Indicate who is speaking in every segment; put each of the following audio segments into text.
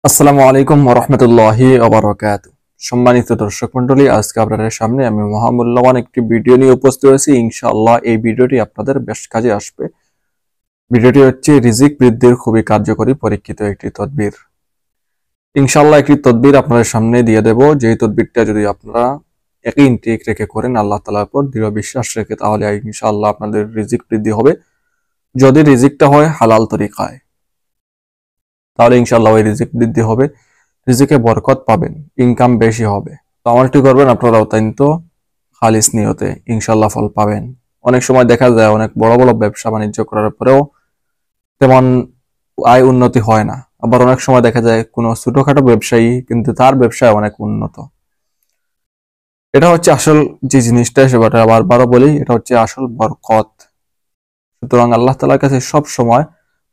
Speaker 1: আসসালামু আলাইকুম ওয়া রাহমাতুল্লাহি ওয়া বারাকাতুহু। সম্মানিত দর্শক মণ্ডলী, আজকে আপনাদের সামনে আমি মহামূল্যবান একটি ভিডিও নিয়ে উপস্থিত হয়েছি। ইনশাআল্লাহ এই ভিডিওটি আপনাদের বেশ কাজে আসবে। ভিডিওটি হচ্ছে রিজিক বৃদ্ধির খুবই কার্যকরী পরীক্ষিত একটি তদবির। ইনশাআল্লাহ একটি তদবির আপনাদের সামনে দিয়ে দেব, যেই তদবিরটা যদি আপনারা একই ইনটেক রেখে করেন, আল্লাহ তাআলার উপর দৃঢ় বিশ্বাস রেখে, তাহলে ইনশাআল্লাহ আপনাদের রিজিক বৃদ্ধি হবে। যদি রিজিকটা হয় হালাল তরিকায়, তাহলে ইনশাআল্লাহ ওই রিজিক বৃদ্ধি হবে, রিজিকে বরকত পাবেন, ইনকাম বেশি হবে। তো আমলটি করবেন আপনারা অত্যন্ত খালিস নিয়তে, ইনশাআল্লাহ ফল পাবেন। অনেক সময় দেখা যায় অনেক বড় বড় ব্যবসা বাণিজ্য করার পরেও তেমন আয় উন্নতি হয় না। আবার অনেক সময় দেখা যায় কোনো ছোটখাটো ব্যবসায়ী কিন্তু তার ব্যবসায় অনেক উন্নত। এটা হচ্ছে আসল যে জিনিসটা, সেটা বারবারও বলি, এটা হচ্ছে আসল বরকত। সুতরাং আল্লাহ তাআলার কাছে সব সময়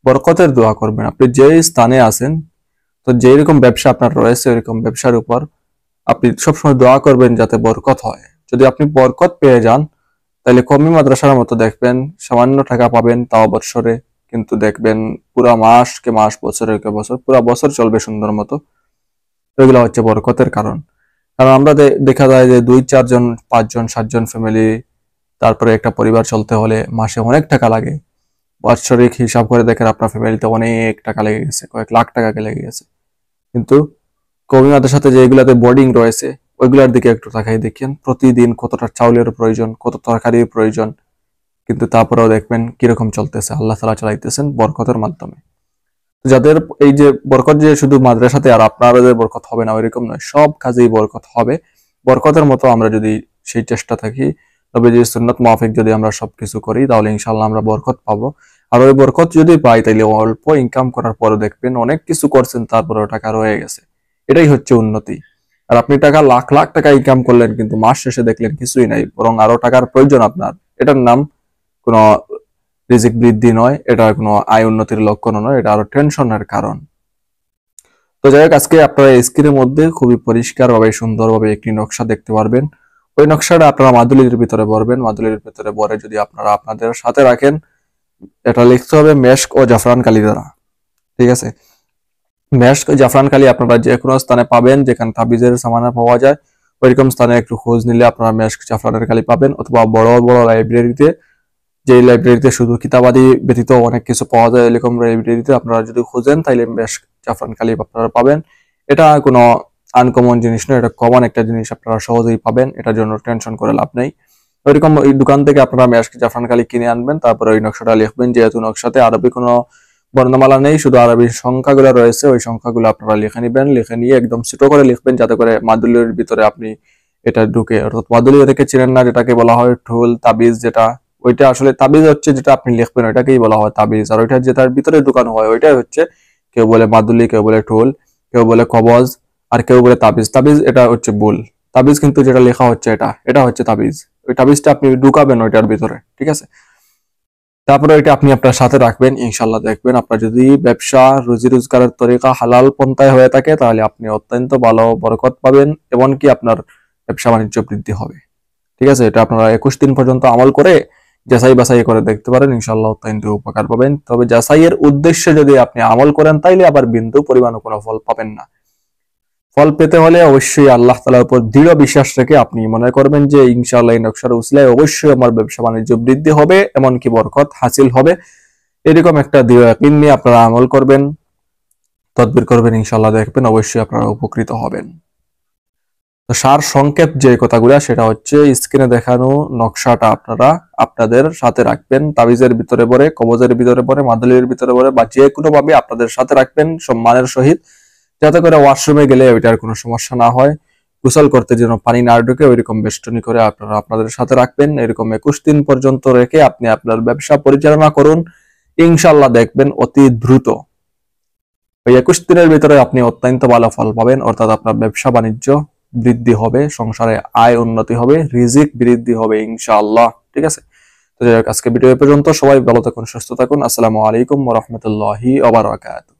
Speaker 1: বরকতের দোয়া করবেন। আপনি যে স্থানে আছেন, তো যেরকম ব্যবসা আপনার রয়েছে ওইরকম ব্যবসার উপর আপনি সবসময় দোয়া করবেন যাতে বরকত হয়। যদি আপনি বরকত পেয়ে যান, তাহলে কওমি মাদ্রাসার মতো দেখবেন সামান্য টাকা পাবেন তাও বছরে, কিন্তু দেখবেন পুরা মাস কে মাস, বছরের কে বছর, পুরা বছর চলবে সুন্দর মতো। এগুলো হচ্ছে বরকতের কারণ। কারণ আমরা দেখা যায় যে 2-4 জন, 5 জন, 7 জন ফ্যামিলি, তারপরে একটা পরিবার চলতে হলে মাসে অনেক টাকা লাগে। বাৎসরিক হিসাব করে দেখেন আপনার ফ্যামিলিতে অনেক টাকা লেগে গেছে, কয়েক লাখ টাকা লেগে গেছে। কিন্তু কওমি মাদ্রাসাতে যেগুলাতে বোর্ডিং রয়েছে ওইগুলার দিকে একটু তাকাই দেখেন, প্রতিদিন কতটা চাউলের প্রয়োজন, কত তরকারির প্রয়োজন, কিন্তু তারপরেও দেখবেন কিরকম চলতেছে, আল্লাহ তাআলা চালাইতেছেন বরকতের মাধ্যমে। যাদের এই যে বরকত, যে শুধু মাদ্রাসাতে আর আপনাদের বরকত হবে না ওইরকম নয়, সব কাজেই বরকত হবে। বরকতের মতো আমরা যদি সেই চেষ্টা থাকি, তবে যে সুন্নত মাফিক যদি আমরা সবকিছু করি, তাহলে ইনশাআল্লাহ আমরা বরকত পাবো। আর ওই বরকত যদি পাই, তাইলে অল্প ইনকাম করার পরে দেখবেন অনেক কিছু করছেন, তারপরেও টাকা রয়ে গেছে। এটাই হচ্ছে উন্নতি। আর আপনি টাকা লাখ লাখ টাকা ইনকাম করলেন, কিন্তু মাস শেষে দেখলেন কিছুই নাই, বরং আরো টাকার প্রয়োজন আপনার। এটার নাম কোনো রিজিক বৃদ্ধি নয়, এটা কোনো আয় উন্নতির লক্ষণ নয়, এটা আরো টেনশনের কারণ। তো যাই হোক, আজকে আপনারা স্ক্রিনের মধ্যে খুবই পরিষ্কারভাবে সুন্দরভাবে একটি নকশা দেখতে পারবেন। ওই নকশাটা আপনারা মাদুলির ভিতরে ভরবেন। মাদুলির ভিতরে ভরে যদি আপনারা আপনাদের সাথে রাখেন, এটা লিখতে হবে মেশক ও জাফরান কালি দ্বারা। ঠিক আছে? মেশক ও জাফরান কালি আপনারা যে কোনো স্থানে পাবেন, যেখানে তাবিজের সামানা পাওয়া যায় ওইরকম স্থানে একটু খোঁজ নিলে আপনারা মেশক জাফরানের কালি পাবেন। অথবা বড় বড় লাইব্রেরিতে, যে লাইব্রেরিতে শুধু কিতাবাদি ব্যতীত অনেক কিছু পাওয়া যায়, এরকম লাইব্রেরিতে আপনারা যদি খোঁজেন তাইলে মেশক জাফরান কালি আপনারা পাবেন। এটা কোনো আনকমন জিনিস নয়, এটা কমন একটা জিনিস, আপনারা সহজেই পাবেন, এটার জন্য টেনশন করে লাভ নেই। ওইরকম ওই দোকান থেকে আপনারা মেশক জাফরান কালি কিনে আনবেন, তারপরে ওই নকশাটা লিখবেন। যেহেতু নকশাতে আরবি কোনো বর্ণমালা নেই, শুধু আরবি সংখ্যাগুলো রয়েছে, ওই সংখ্যাগুলো আপনারা লিখে নিবেন। লিখে নিয়ে একদম ছোট করে লিখবেন, যাতে করে মাদুলির ভিতরে আপনি এটা ঢুকে। অর্থাৎ মাদুলি থেকে চিনেন না, যেটাকে বলা হয় ঠোল তাবিজ, যেটা ওইটা আসলে তাবিজ হচ্ছে যেটা আপনি লিখবেন ওইটাকেই বলা হয় তাবিজ। আর ওইটা যেটার ভিতরে ঢুকানো হয় ওইটাই হচ্ছে, কেউ বলে মাদুলি, কেউ বলে ঠোল, কেউ বলে কবজ, আর কেউ বলে তাবিজ। তাবিজ এটা হচ্ছে ভুল। তাবিজ কিন্তু যেটা লেখা হচ্ছে এটা এটা হচ্ছে তাবিজ। ওই তাবিজটা আপনি ঢুকাবেন ওইটার ভিতরে, ঠিক আছে? তারপরে এটা আপনি আপনার সাথে রাখবেন। ইনশাল্লাহ দেখবেন আপনার যদি ব্যবসা রুজি রোজগারের তরিকা হালাল পন্থায় হয়ে থাকে, তাহলে আপনি অত্যন্ত ভালো বরকত পাবেন, এমনকি আপনার ব্যবসা বাণিজ্য বৃদ্ধি হবে। ঠিক আছে? এটা আপনারা 21 দিন পর্যন্ত আমল করে যাচাই বাছাই করে দেখতে পারেন, ইনশাল্লাহ অত্যন্ত উপকার পাবেন। তবে যাচাইয়ের উদ্দেশ্যে যদি আপনি আমল করেন, তাইলে আবার বিন্দু পরিমাণ কোনো ফল পাবেন না। ফল পেতে হলে অবশ্যই আল্লাহ তাআলার উপর দৃঢ় বিশ্বাস রেখে আপনি মনে করবেন যে ইনশাআল্লাহ এই নকশার উসিলায় অবশ্যই আমার ব্যবসা বাণিজ্য বৃদ্ধি হবে, এমনকি বরকত হাসিল হবে। এরকম একটা দৃঢ় ইয়াকিন নিয়ে আপনারা আমল করবেন, তদবির করবেন, ইনশাআল্লাহ দেখবেন অবশ্যই আপনারা উপকৃত হবেন। তো সার সংক্ষেপ যে কথাগুলো, সেটা হচ্ছে স্ক্রিনে দেখানো নকশাটা আপনারা আপনাদের সাথে রাখবেন, তাবিজের ভিতরে ভরে, কবজের ভিতরে ভরে, মাদুলির ভিতরে ভরে, বা যে কোনো ভাবে আপনাদের সাথে রাখবেন সম্মানের সহিত, যাতে করে ওয়াশরুমে গেলে ওইটার কোনো সমস্যা না হয়। গোসল করতে যেন পানি না ঢুকে, ওইরকম বেষ্টনী করে আপনারা আপনাদের সাথে রাখবেন। এরকম 21 দিন পর্যন্ত রেখে আপনি আপনার ব্যবসা পরিচালনা করুন, ইনশাআল্লাহ দেখবেন অতি দ্রুত ওই 21 দিনের ভিতরে আপনি অত্যন্ত ভালো ফল পাবেন। অর্থাৎ আপনার ব্যবসা বাণিজ্য বৃদ্ধি হবে, সংসারে আয় উন্নতি হবে, রিজিক বৃদ্ধি হবে ইনশাআল্লাহ। ঠিক আছে? তো যাই হোক, আজকে ভিডিও পর্যন্ত। সবাই ভালো থাকুন, সুস্থ থাকুন। আসসালামু আলাইকুম ওয়া রাহমাতুল্লাহি ওয়া বারাকাতুহু।